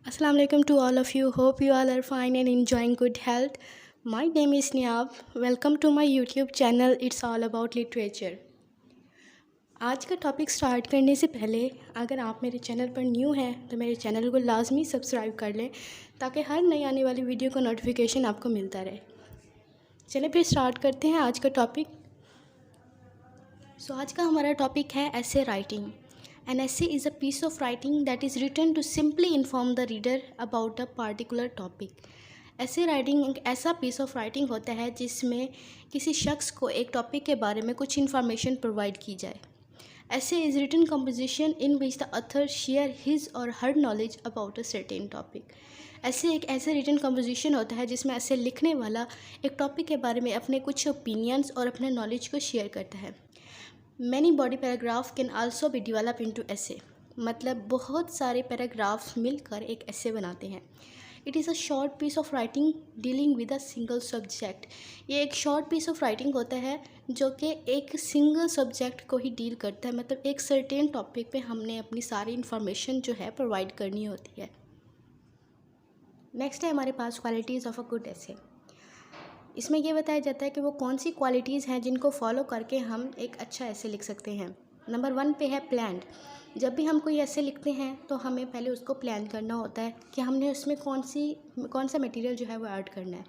Assalamu alaikum to all of you. Hope you all are fine and enjoying good health. My name is Niab. Welcome to my YouTube channel. It's all about literature. आज का topic start करने से पहले अगर आप मेरे channel पर new हैं तो मेरे चैनल को लाजमी सब्सक्राइब कर लें ताकि हर नई आने वाली वीडियो का नोटिफिकेशन आपको मिलता रहे। चलिए फिर स्टार्ट करते हैं आज का टॉपिक। आज का हमारा टॉपिक है essay writing. An essay is a piece of writing that is written to simply inform the reader about a particular topic. ऐसे राइटिंग एक ऐसा पीस ऑफ राइटिंग होता है जिसमें किसी शख्स को एक टॉपिक के बारे में कुछ इन्फॉर्मेशन प्रोवाइड की जाए। Essay is written composition in which the author share his or her knowledge about a certain topic. Essay एक ऐसे रिटन कंपोजिशन होता है जिसमें ऐसे लिखने वाला एक टॉपिक के बारे में अपने कुछ ओपिनियंस और अपने नॉलेज को शेयर करता है। Many body paragraph can also be develop into ऐसे, मतलब बहुत सारे पैराग्राफ्स मिलकर एक ऐसे बनाते हैं। It is a short piece of writing dealing with a single subject. ये एक शॉर्ट पीस ऑफ राइटिंग होता है जो कि एक सिंगल सब्जेक्ट को ही डील करता है, मतलब एक सर्टेन टॉपिक पे हमने अपनी सारी इन्फॉर्मेशन जो है प्रोवाइड करनी होती है। नेक्स्ट है हमारे पास क्वालिटीज़ ऑफ अ गुड ऐसे। इसमें यह बताया जाता है कि वो कौन सी क्वालिटीज़ हैं जिनको फॉलो करके हम एक अच्छा ऐसे लिख सकते हैं। नंबर 1 पे है प्लान्ड। जब भी हम कोई ऐसे लिखते हैं तो हमें पहले उसको प्लान करना होता है कि हमने उसमें कौन सा मटेरियल जो है वो ऐड करना है।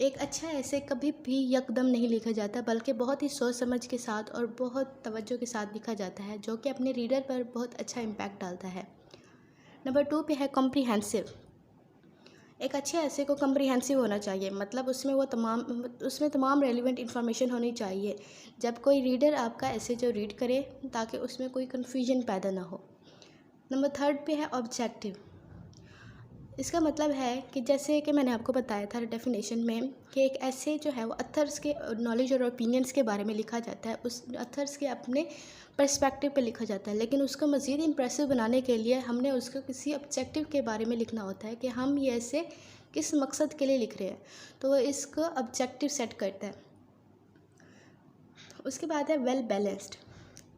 एक अच्छा ऐसे कभी भी यकदम नहीं लिखा जाता, बल्कि बहुत ही सोच समझ के साथ और बहुत तवज्जो के साथ लिखा जाता है, जो कि अपने रीडर पर बहुत अच्छा इम्पैक्ट डालता है। नंबर 2 पे है कॉम्प्रिहेंसिव। एक अच्छे ऐसे को कम्प्रिहेंसिव होना चाहिए, मतलब उसमें तमाम रेलिवेंट इन्फॉर्मेशन होनी चाहिए जब कोई रीडर आपका ऐसे जो रीड करे, ताकि उसमें कोई कन्फ्यूजन पैदा ना हो। नंबर 3 पे है ऑब्जेक्टिव। इसका मतलब है कि जैसे कि मैंने आपको बताया था डेफिनेशन में कि एक ऐसे जो है वो अथर्स के नॉलेज और ओपिनियंस के बारे में लिखा जाता है, उस अथर्स के अपने पर्सपेक्टिव पे लिखा जाता है, लेकिन उसको मज़ीद इम्प्रेसिव बनाने के लिए हमने उसको किसी ऑब्जेक्टिव के बारे में लिखना होता है कि हम ये ऐसे किस मकसद के लिए लिख रहे हैं, तो वो इसको ऑब्जेक्टिव सेट करता है। उसके बाद है वेल बैलेंस्ड।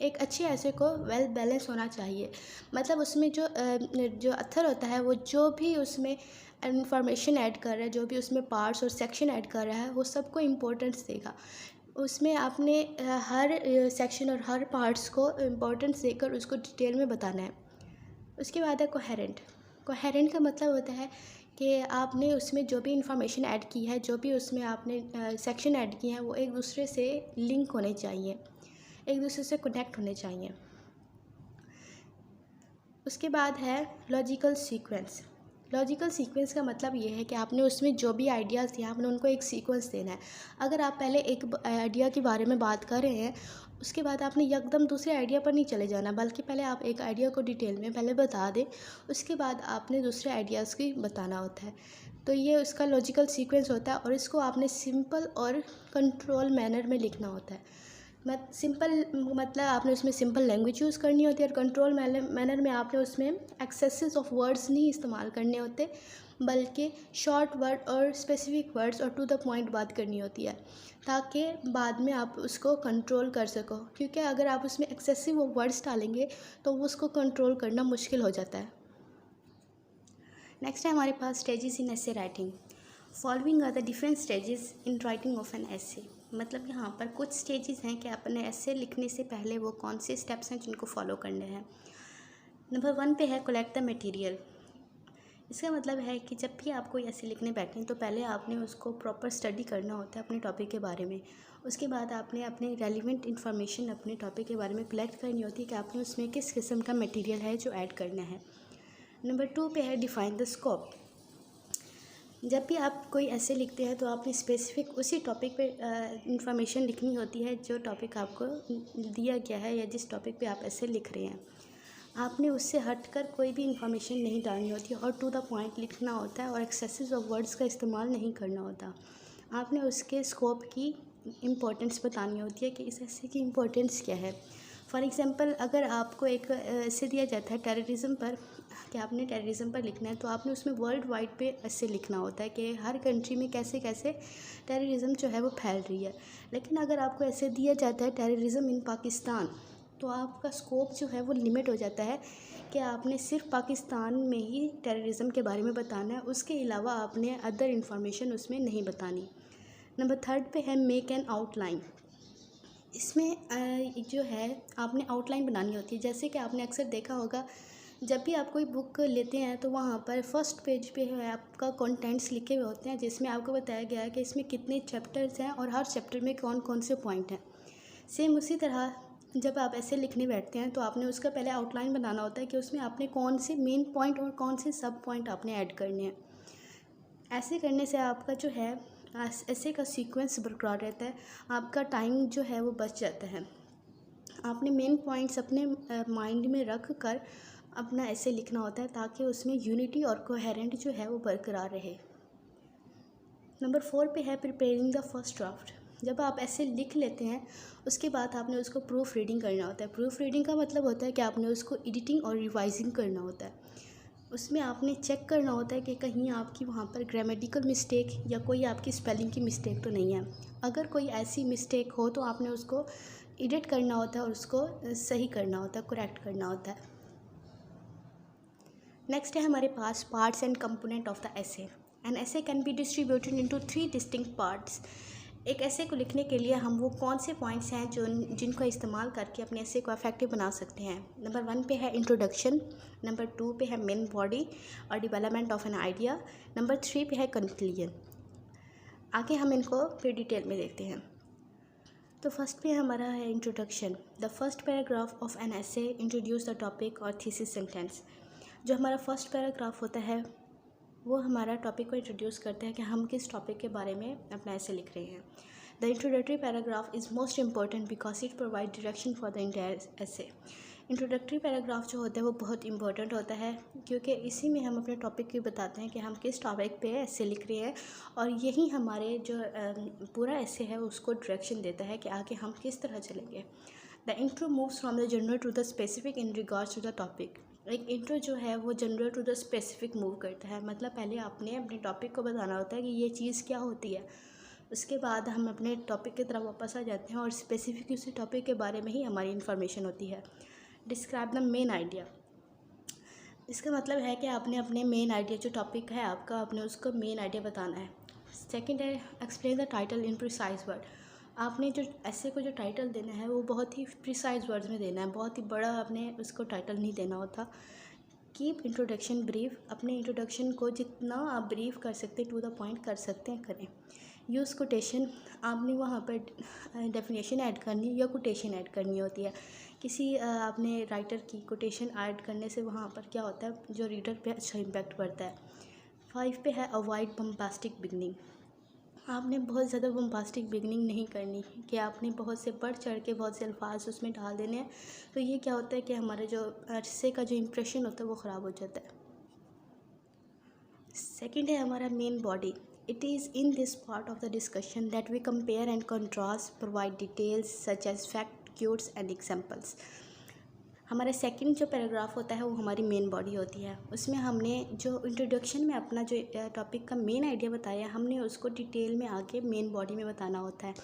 एक अच्छे ऐसे को वेल बैलेंस होना चाहिए, मतलब उसमें जो अथर होता है वो जो भी उसमें इंफॉर्मेशन ऐड कर रहा है, जो भी उसमें पार्ट्स और सेक्शन ऐड कर रहा है, वो सबको इम्पोर्टेंस देगा। उसमें आपने हर सेक्शन और हर पार्ट्स को इम्पोर्टेंस देकर उसको डिटेल में बताना है। उसके बाद है कोहेरेंट। कोहेरेंट का मतलब होता है कि आपने उसमें जो भी इंफॉर्मेशन ऐड की है, जो भी उसमें आपने सेक्शन ऐड किए हैं, वो एक दूसरे से लिंक होने चाहिए, एक दूसरे से कनेक्ट होने चाहिए। उसके बाद है लॉजिकल सीक्वेंस। लॉजिकल सीक्वेंस का मतलब ये है कि आपने उसमें जो भी आइडियाज़ दिए आपने उनको एक सीक्वेंस देना है। अगर आप पहले एक आइडिया के बारे में बात कर रहे हैं, उसके बाद आपने यकदम दूसरे आइडिया पर नहीं चले जाना, बल्कि पहले आप एक आइडिया को डिटेल में पहले बता दें, उसके बाद आपने दूसरे आइडियाज़ की बताना होता है। तो ये उसका लॉजिकल सीक्वेंस होता है और इसको आपने सिंपल और कंट्रोल मैनर में लिखना होता है। सिंपल मतलब आपने उसमें सिंपल लैंग्वेज यूज़ करनी होती है, और कंट्रोल मैनर में आपने उसमें एक्सेसेस ऑफ वर्ड्स नहीं इस्तेमाल करने होते, बल्कि शॉर्ट वर्ड और स्पेसिफिक वर्ड्स और टू द पॉइंट बात करनी होती है, ताकि बाद में आप उसको कंट्रोल कर सको। क्योंकि अगर आप उसमें एक्सेसिव वर्ड्स डालेंगे तो उसको कंट्रोल करना मुश्किल हो जाता है। नेक्स्ट है हमारे पास stages in essay writing. Following are the different stages in writing of an essay. मतलब यहाँ पर कुछ स्टेजेस हैं कि अपने ऐसे लिखने से पहले वो कौन से स्टेप्स हैं जिनको फॉलो करने हैं। नंबर 1 पे है कलेक्ट द मटेरियल। इसका मतलब है कि जब भी आप कोई ऐसे लिखने बैठें तो पहले आपने उसको प्रॉपर स्टडी करना होता है अपने टॉपिक के बारे में। उसके बाद आपने अपने रेलिवेंट इन्फॉर्मेशन अपने टॉपिक के बारे में कलेक्ट करनी होती है कि आपने उसमें किस किस्म का मटेरियल है जो ऐड करना है। नंबर 2 पे है डिफ़ाइन द स्कोप। जब भी आप कोई ऐसे लिखते हैं तो आपने स्पेसिफिक उसी टॉपिक पे इंफॉर्मेशन लिखनी होती है जो टॉपिक आपको दिया गया है या जिस टॉपिक पे आप ऐसे लिख रहे हैं। आपने उससे हटकर कोई भी इंफॉर्मेशन नहीं डालनी होती और टू द पॉइंट लिखना होता है, और एक्सेसिव ऑफ वर्ड्स का इस्तेमाल नहीं करना होता। आपने उसके स्कोप की इम्पोर्टेंस बतानी होती है कि इस ऐसे की इम्पोर्टेंस क्या है। फॉर एग्ज़ाम्पल, अगर आपको एक ऐसे दिया जाता है टेररिज्म पर कि आपने टेररिज्म पर लिखना है, तो आपने उसमें वर्ल्ड वाइड पे ऐसे लिखना होता है कि हर कंट्री में कैसे कैसे टेररिज्म जो है वो फैल रही है। लेकिन अगर आपको ऐसे दिया जाता है टेररिज्म इन पाकिस्तान, तो आपका स्कोप जो है वो लिमिट हो जाता है कि आपने सिर्फ पाकिस्तान में ही टेररिज्म के बारे में बताना है, उसके अलावा आपने अदर इंफॉर्मेशन उसमें नहीं बतानी। नंबर 3 पे है मेक एन आउटलाइन। इसमें जो है आपने आउटलाइन बनानी होती है। जैसे कि आपने अक्सर देखा होगा, जब भी आप कोई बुक लेते हैं तो वहाँ पर फर्स्ट पेज पे है आपका कंटेंट्स लिखे हुए होते हैं, जिसमें आपको बताया गया है कि इसमें कितने चैप्टर्स हैं और हर चैप्टर में कौन कौन से पॉइंट हैं। सेम उसी तरह जब आप ऐसे लिखने बैठते हैं तो आपने उसका पहले आउटलाइन बनाना होता है कि उसमें आपने कौन से मेन पॉइंट और कौन से सब पॉइंट आपने ऐड करने हैं। ऐसे करने से आपका जो है ऐसे का सीक्वेंस बरकरार रहता है, आपका टाइम जो है वो बच जाता है। आपने मेन पॉइंट्स अपने माइंड में रख कर अपना ऐसे लिखना होता है ताकि उसमें यूनिटी और कोहेरेंट जो है वो बरकरार रहे। नंबर 4 पे है प्रिपेयरिंग द फर्स्ट ड्राफ्ट। जब आप ऐसे लिख लेते हैं उसके बाद आपने उसको प्रूफ रीडिंग करना होता है। प्रूफ रीडिंग का मतलब होता है कि आपने उसको एडिटिंग और रिवाइजिंग करना होता है। उसमें आपने चेक करना होता है कि कहीं आपकी वहाँ पर ग्रामेटिकल मिस्टेक या कोई आपकी स्पेलिंग की मिस्टेक तो नहीं है। अगर कोई ऐसी मिस्टेक हो तो आपने उसको एडिट करना होता है और उसको सही करना होता है, करेक्ट करना होता है। नेक्स्ट है हमारे पास parts and component of the essay. An essay can be distributed into 3 distinct parts. एक एसे को लिखने के लिए हम वो कौन से पॉइंट्स हैं जिनको इस्तेमाल करके अपने एसे को इफेक्टिव बना सकते हैं। नंबर 1 पे है इंट्रोडक्शन, नंबर 2 पे है मेन बॉडी और development of an idea, number 3 पे है कंक्लूजन। आगे हम इनको फिर डिटेल में देखते हैं। तो फर्स्ट पे हमारा है introduction. The first paragraph of an essay introduce the topic और थीसिस सेंटेंस। जो हमारा फर्स्ट पैराग्राफ होता है वो हमारा टॉपिक को इंट्रोड्यूस करते हैं कि हम किस टॉपिक के बारे में अपना ऐसे लिख रहे हैं। The introductory paragraph is most important because it provide direction for the entire ऐसे। इंट्रोडक्टरी पैराग्राफ जो होता है वो बहुत इंपॉर्टेंट होता है क्योंकि इसी में हम अपने टॉपिक की बताते हैं कि हम किस टॉपिक पे ऐसे लिख रहे हैं, और यही हमारे जो पूरा ऐसे है उसको डायरेक्शन देता है कि आगे हम किस तरह चलेंगे। The intro moves from the general to the specific in regards to the topic. एक इंट्रो जो है वो general to the specific move करता है, मतलब पहले आपने अपने टॉपिक को बताना होता है कि ये चीज़ क्या होती है, उसके बाद हम अपने टॉपिक की तरफ वापस आ जाते हैं और स्पेसिफिक उसी टॉपिक के बारे में ही हमारी इन्फॉर्मेशन होती है। Describe the main idea. इसका मतलब है कि आपने अपने मेन आइडिया जो टॉपिक है आपका, आपने उसको मेन आइडिया बताना है। सेकंड है explain the title in precise word. आपने जो ऐसे को जो टाइटल देना है वो बहुत ही प्रिसाइज वर्ड्स में देना है, बहुत ही बड़ा आपने उसको टाइटल नहीं देना होता। Keep introduction brief. अपने इंट्रोडक्शन को जितना आप ब्रीफ कर सकते हैं, टू द पॉइंट कर सकते हैं, करें। Use quotation. आपने वहाँ पर डेफिनेशन ऐड करनी या कोटेशन ऐड करनी होती है। किसी आपने राइटर की कोटेशन ऐड करने से वहाँ पर क्या होता है, जो रीडर पे अच्छा इम्पैक्ट पड़ता है। 5 पे है अवॉइड बम्बास्टिक बिगनिंग। आपने बहुत ज़्यादा बम्बास्टिक बिगनिंग नहीं करनी कि आपने बहुत से बढ़ चढ़ के बहुत से अल्फाज उसमें डाल देने हैं, तो ये क्या होता है कि हमारे जो अरसे का जो इम्प्रेशन होता है वो ख़राब हो जाता है। सेकंड है हमारा main body. It is in this part of the discussion that we compare and contrast, provide details such as fact, quotes and examples. हमारा सेकंड जो पैराग्राफ होता है वो हमारी मेन बॉडी होती है। उसमें हमने जो इंट्रोडक्शन में अपना जो टॉपिक का मेन आइडिया बताया, हमने उसको डिटेल में आके मेन बॉडी में बताना होता है,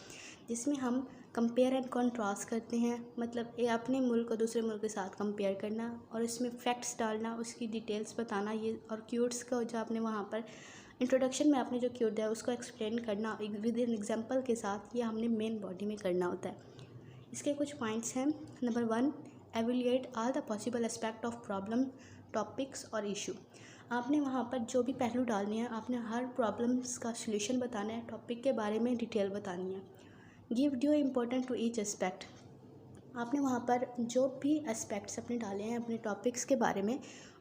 जिसमें हम कंपेयर एंड कंट्रास्ट करते हैं। मतलब ये अपने मुल्क को दूसरे मुल्क के साथ कंपेयर करना और इसमें फैक्ट्स डालना, उसकी डिटेल्स बताना, ये और क्यूट्स का जो आपने वहाँ पर इंट्रोडक्शन में आपने जो क्यूट दिया उसको एक्सप्लेन करना विद इन एग्जाम्पल के साथ, ये हमने मेन बॉडी में करना होता है। इसके कुछ पॉइंट्स हैं। Number 1, evaluate all the possible aspect of problem, topics और इशू। आपने वहाँ पर जो भी पहलू डालने हैं, आपने हर प्रॉब्लम्स का सलूशन बताना है, टॉपिक के बारे में डिटेल बतानी है। Give due important to each aspect. आपने वहाँ पर जो भी एस्पेक्ट्स अपने डाले हैं अपने टॉपिक्स के बारे में,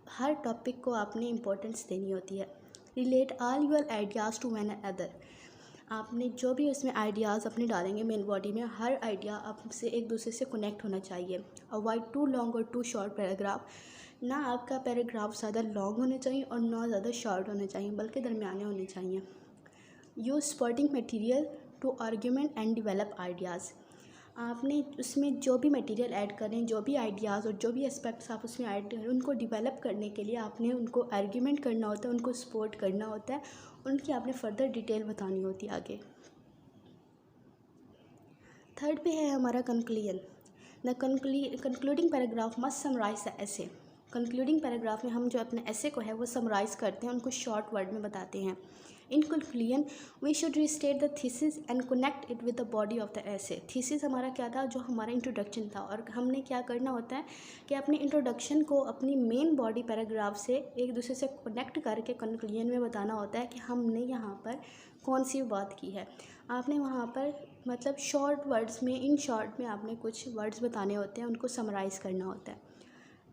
हर टॉपिक को आपने इम्पोर्टेंस देनी होती है। Relate all your ideas to one other. आपने जो भी उसमें आइडियाज़ अपने डालेंगे मेन बॉडी में, हर आइडिया आपसे एक दूसरे से कनेक्ट होना चाहिए। अवॉइड टू लॉन्ग और टू शॉर्ट पैराग्राफ। ना आपका पैराग्राफ ज़्यादा लॉन्ग होने चाहिए और ना ज़्यादा शॉर्ट होने चाहिए, बल्कि दरमियाने होने चाहिए। Use supporting material to argument and develop ideas. आपने उसमें जो भी मटेरियल ऐड करें, जो भी आइडियाज़ और जो भी एस्पेक्ट्स आप उसमें ऐड करें, उनको डेवलप करने के लिए आपने उनको आर्ग्यूमेंट करना होता है, उनको सपोर्ट करना होता है, उनकी आपने फर्दर डिटेल बतानी होती है आगे। थर्ड पे है हमारा conclusion. The concluding paragraph must summarise the essay. Concluding paragraph में हम जो अपने ऐसे को है वो समराइज़ करते हैं, उनको शॉर्ट वर्ड में बताते हैं। In conclusion we should restate the thesis and connect it with the body of the essay. Thesis हमारा क्या था, जो हमारा इंट्रोडक्शन था, और हमने क्या करना होता है कि अपने इंट्रोडक्शन को अपनी मेन बॉडी पैराग्राफ से एक दूसरे से कनेक्ट करके कंक्लूजन में बताना होता है कि हमने यहाँ पर कौन सी बात की है। आपने वहाँ पर मतलब शॉर्ट वर्ड्स में, इन शॉर्ट में आपने कुछ वर्ड्स बताने होते हैं, उनको समराइज़ करना होता है।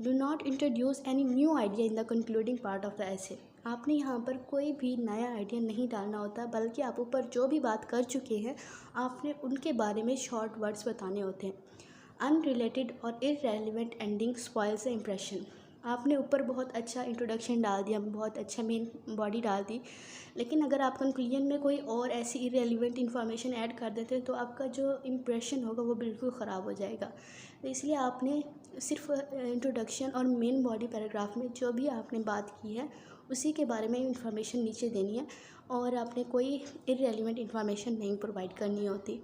Do not introduce any new idea in the concluding part of the ऐसे। आपने यहाँ पर कोई भी नया आइडिया नहीं डालना होता, बल्कि आप ऊपर जो भी बात कर चुके हैं आपने उनके बारे में शॉर्ट वर्ड्स बताने होते हैं। अनरिलेटेड और irrelevant ending spoils the impression. आपने ऊपर बहुत अच्छा इंट्रोडक्शन डाल दिया, बहुत अच्छा मेन बॉडी डाल दी, लेकिन अगर आप कंक्लूजन में कोई और ऐसी इररेलेवेंट इन्फॉर्मेशन ऐड कर देते हैं तो आपका जो इम्प्रेशन होगा वो बिल्कुल ख़राब हो जाएगा। तो इसलिए आपने सिर्फ इंट्रोडक्शन और मेन बॉडी पैराग्राफ में जो भी आपने बात की है उसी के बारे में इंफॉर्मेशन नीचे देनी है, और आपने कोई इररेलेवेंट इन्फॉर्मेशन नहीं प्रोवाइड करनी होती।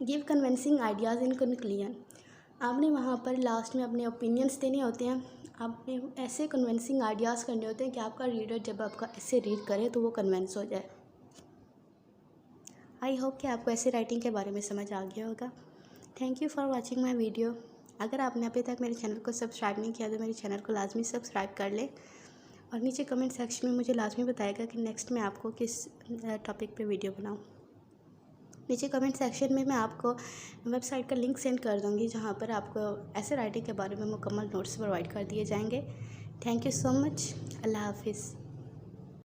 Give convincing ideas in conclusion. आपने वहाँ पर लास्ट में अपने ओपिनियंस देने होते हैं, आपने ऐसे कन्विंसिंग आइडियाज़ करने होते हैं कि आपका रीडर जब आपका ऐसे रीड करे तो वो कन्विंस हो जाए। आई होप कि आपको ऐसे राइटिंग के बारे में समझ आ गया होगा। Thank you for watching my video. अगर आपने अभी तक मेरे चैनल को सब्सक्राइब नहीं किया तो मेरे चैनल को लाजमी सब्सक्राइब कर ले, और नीचे कमेंट सेक्शन में मुझे लाजमी बताएगा कि नेक्स्ट मैं आपको किस टॉपिक पे वीडियो बनाऊँ। नीचे कमेंट सेक्शन में मैं आपको वेबसाइट का लिंक सेंड कर दूँगी, जहाँ पर आपको ऐसे राइटिंग के बारे में मुकम्मल नोट्स प्रोवाइड कर दिए जाएंगे। Thank you so much. अल्लाह हाफिज़।